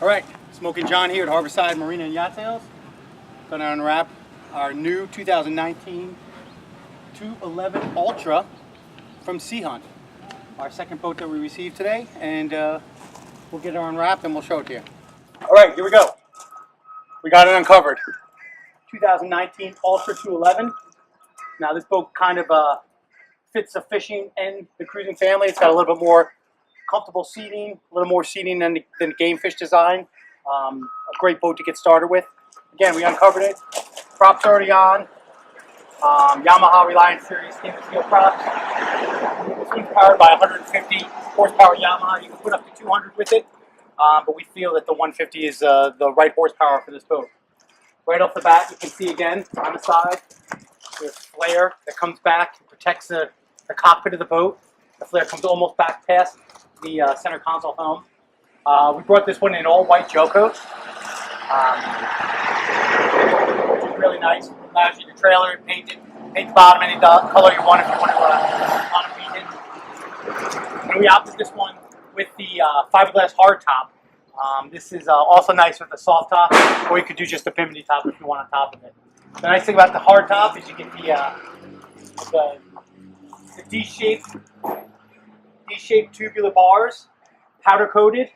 All right, Smoking John here at Harborside Marina and Yacht Sales. Going to unwrap our new 2019 211 Ultra from Sea Hunt. Our second boat that we received today, and we'll get it unwrapped and we'll show it to you. All right, here we go. We got it uncovered. 2019 Ultra 211. Now this boat kind of fits the fishing and the cruising family. It's got a little bit more comfortable seating, a little more seating than the Game Fish design. A great boat to get started with. Again, we uncovered it. Props already on. Yamaha Reliance Series stainless steel props. This one's powered by 150 horsepower Yamaha. You can put up to 200 with it, but we feel that the 150 is the right horsepower for this boat. Right off the bat, you can see again on the side, there's a flare that comes back and protects the cockpit of the boat. The flare comes almost back past the center console helm. We brought this one in all white gel coat, which is really nice. It allows you to trailer it, paint the bottom any color you want if you want to paint it. And we opted this one with the fiberglass hard top. This is also nice with the soft top, or you could do just a bimini top if you want on top of it. The nice thing about the hard top is you get the D-shaped tubular bars, powder coated,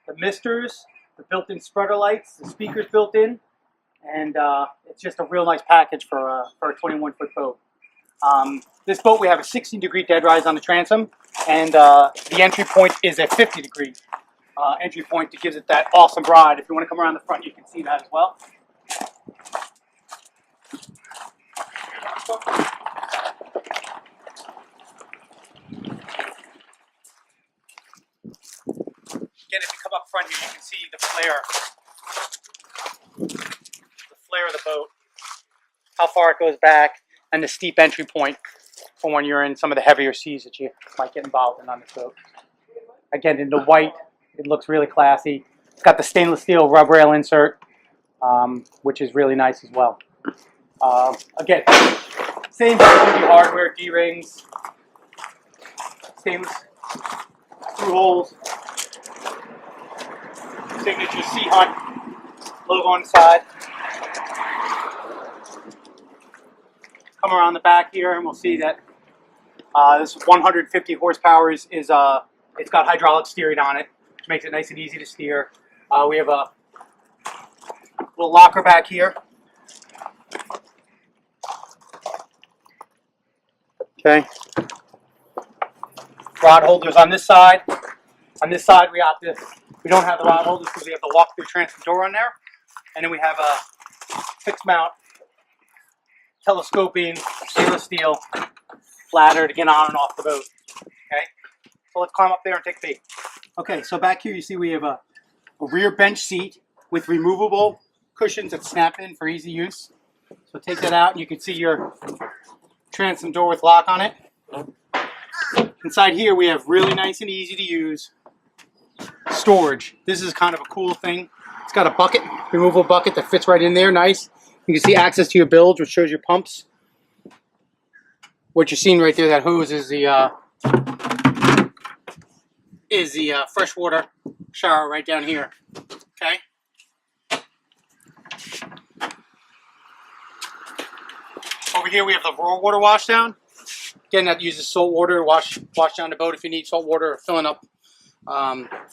the misters, the built-in spreader lights, the speakers built in, and it's just a real nice package for a 21-foot boat. This boat, we have a 60-degree dead rise on the transom, and the entry point is a 50-degree entry point that gives it that awesome ride. If you want to come around the front, you can see that as well. Again, if you come up front here, you can see the flare of the boat, how far it goes back, and the steep entry point for when you're in some of the heavier seas that you might get involved in on this boat. Again, in the white, it looks really classy. It's got the stainless steel rub rail insert, which is really nice as well. Again, same heavy hardware, D-rings, stainless screw holes, signature Sea Hunt logo on the side. Come around the back here and we'll see that this 150 horsepower is it's got hydraulic steering on it, which makes it nice and easy to steer. We have a little locker back here. Okay. Rod holders on this side. On this side, we don't have the rod holders because we have the walk-through transom door on there, and then we have a fixed mount, telescoping stainless steel ladder to get on and off the boat. Okay. So let's climb up there and take a peek. Okay. So back here, you see we have a rear bench seat with removable cushions that snap in for easy use. So take that out, and you can see your transom door with lock on it. Inside here, we have really nice and easy to use storage. This is kind of a cool thing. It's got a bucket, removable bucket that fits right in there. Nice. You can see access to your bilge, which shows your pumps. What you're seeing right there, that hose, is the freshwater shower right down here. Okay. Over here we have the raw water wash down. Again, that uses salt water to wash down the boat if you need salt water, or filling up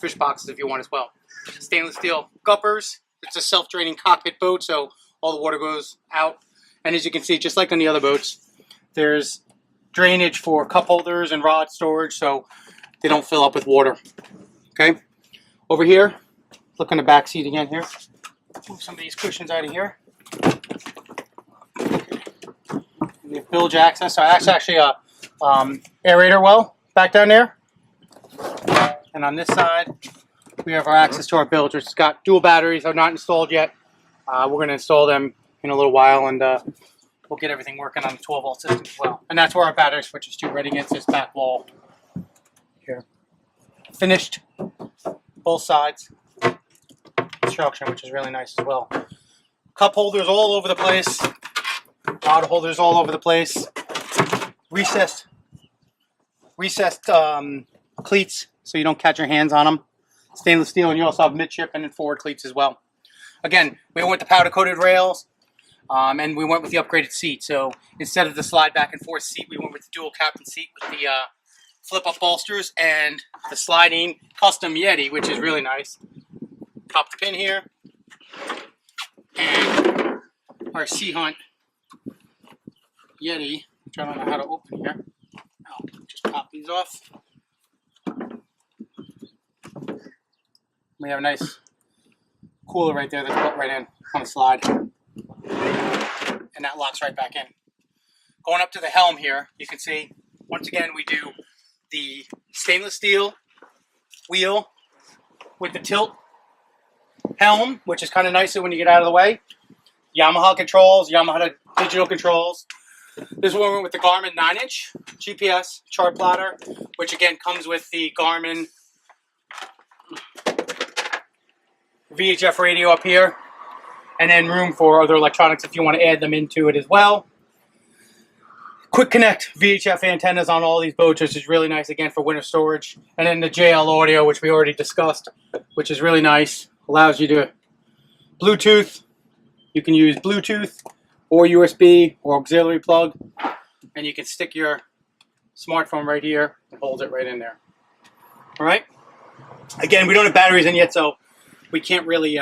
fish boxes if you want as well. Stainless steel guppers. It's a self-draining cockpit boat, so all the water goes out. And as you can see, just like on the other boats, there's drainage for cup holders and rod storage, so they don't fill up with water. Okay. Over here, look on the back seat again here. Move some of these cushions out of here. We have bilge access. So that's actually a aerator well back down there. And on this side, we have our access to our bilge, which has got dual batteries. They're not installed yet. We're going to install them in a little while, and we'll get everything working on the 12-volt system as well. And that's where our battery switches to, right against this back wall here. Finished both sides construction, which is really nice as well. Cup holders all over the place. Rod holders all over the place. Recessed cleats so you don't catch your hands on them. stainless steel, and you also have midship and forward cleats as well. Again, we went with the powder coated rails, and we went with the upgraded seat. So instead of the slide back and forth seat, we went with the dual captain seat with the flip up bolsters and the sliding custom Yeti, which is really nice. Pop the pin here, and our Sea Hunt Yeti, which I don't know how to open here. I'll just pop these off. We have a nice cooler right there that's built right in on the slide. And that locks right back in. Going up to the helm here, you can see, once again, we do the stainless steel wheel with the tilt helm, which is kind of nicer when you get out of the way. Yamaha controls, Yamaha digital controls. This one went with the Garmin 9-inch GPS chart plotter, which again comes with the Garmin VHF radio up here, and then room for other electronics if you want to add them into it as well. Quick connect VHF antennas on all these boats, which is really nice again for winter storage. And then the JL audio, which we already discussed, which is really nice. Allows you to Bluetooth. You can use Bluetooth or USB or auxiliary plug, and you can stick your smartphone right here and hold it right in there. All right. Again, we don't have batteries in yet, so we can't really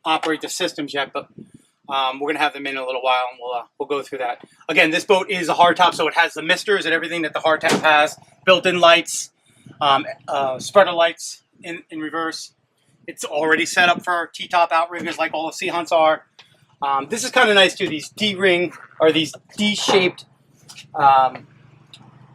operate the systems yet, but we're going to have them in a little while, and we'll go through that. Again, this boat is a hardtop, so it has the misters and everything that the hardtop has. Built-in lights, spreader lights in reverse. It's already set up for T-top outriggers like all the Sea Hunts are. This is kind of nice too, these D-ring, or these D-shaped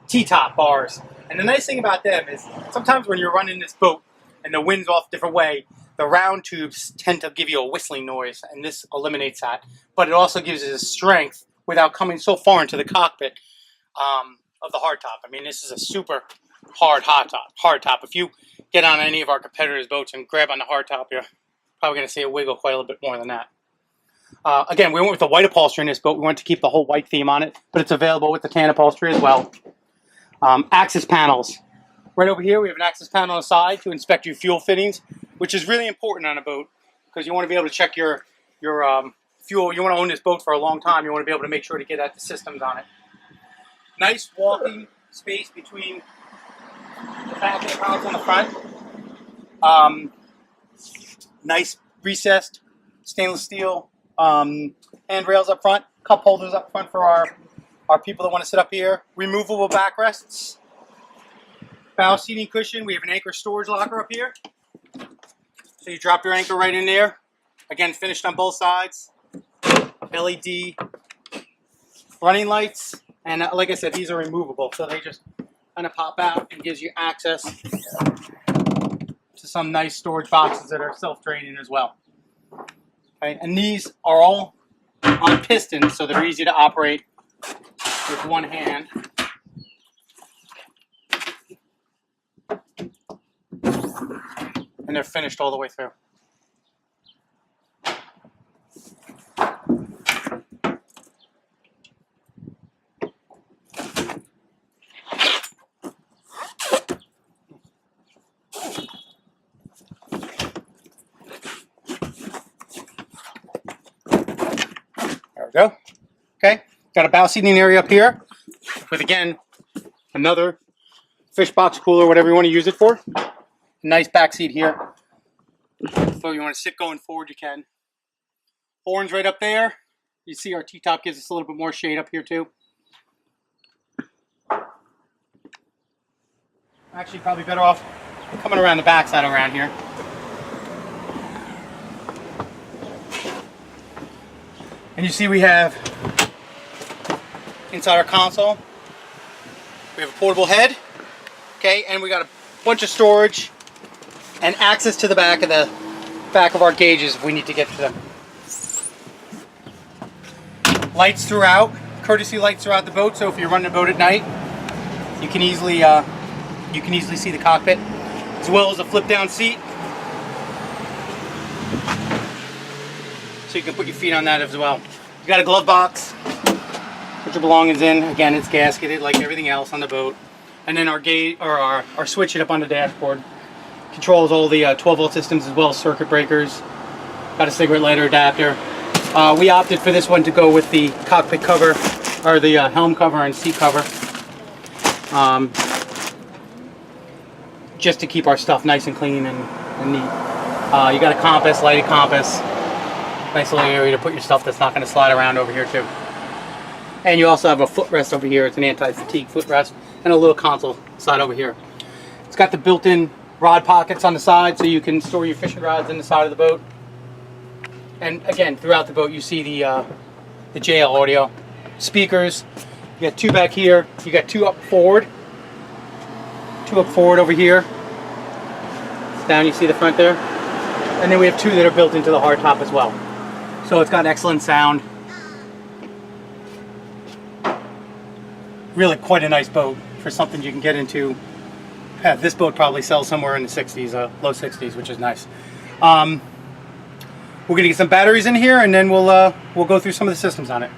T-top bars. And the nice thing about them is sometimes when you're running this boat and the wind's off a different way, the round tubes tend to give you a whistling noise, and this eliminates that. But it also gives it a strength without coming so far into the cockpit of the hardtop. I mean, this is a super hard hardtop. If you get on any of our competitors' boats and grab on the hardtop, you're probably going to see it wiggle quite a little bit more than that. Again, we went with the white upholstery in this boat. We wanted to keep the whole white theme on it, but it's available with the tan upholstery as well. Access panels. Right over here, we have an access panel on the side to inspect your fuel fittings, which is really important on a boat because you want to be able to check your fuel. You want to own this boat for a long time. You want to be able to make sure to get at the systems on it. Nice walking space between the back and the panels on the front. Nice recessed stainless steel handrails up front. Cup holders up front for our people that want to sit up here. Removable backrests. Bow seating cushion. We have an anchor storage locker up here. So you drop your anchor right in there. Again, finished on both sides. LED running lights. And like I said, these are removable. So they just kind of pop out and gives you access to some nice storage boxes that are self-draining as well. Okay, and these are all on pistons, so they're easy to operate with one hand. And they're finished all the way through. There we go. Okay, got a bow seating area up here with, again, another fish box cooler, whatever you want to use it for. Nice back seat here. So you want to sit going forward, you can. Horns right up there. You see our T-top gives us a little bit more shade up here too. Actually, probably better off coming around the backside around here. And you see we have inside our console, we have a portable head, okay, and we got a bunch of storage and access to the back of our gauges if we need to get to them. Lights throughout, courtesy lights throughout the boat, so if you're running a boat at night, you can easily see the cockpit, as well as a flip down seat. So you can put your feet on that as well. You got a glove box, put your belongings in. Again, it's gasketed like everything else on the boat. And then our gate, or our switch it up on the dashboard Controls all the 12-volt systems as well as circuit breakers. Got a cigarette lighter adapter. We opted for this one to go with the cockpit cover, or the helm cover and seat cover. Just to keep our stuff nice and clean and neat. You got a compass, lighted compass. Nice little area to put your stuff that's not going to slide around over here too. And you also have a footrest over here. It's an anti-fatigue footrest and a little console side over here. It's got the built-in rod pockets on the side so you can store your fishing rods in the side of the boat. And again, throughout the boat you see the JL audio. Speakers. You got two back here. You got two up forward. Two up forward over here. Down you see the front there. And then we have two that are built into the hardtop as well. So it's got excellent sound. Really quite a nice boat for something you can get into. This boat probably sells somewhere in the 60s, low 60s, which is nice. We're gonna get some batteries in here and then we'll go through some of the systems on it.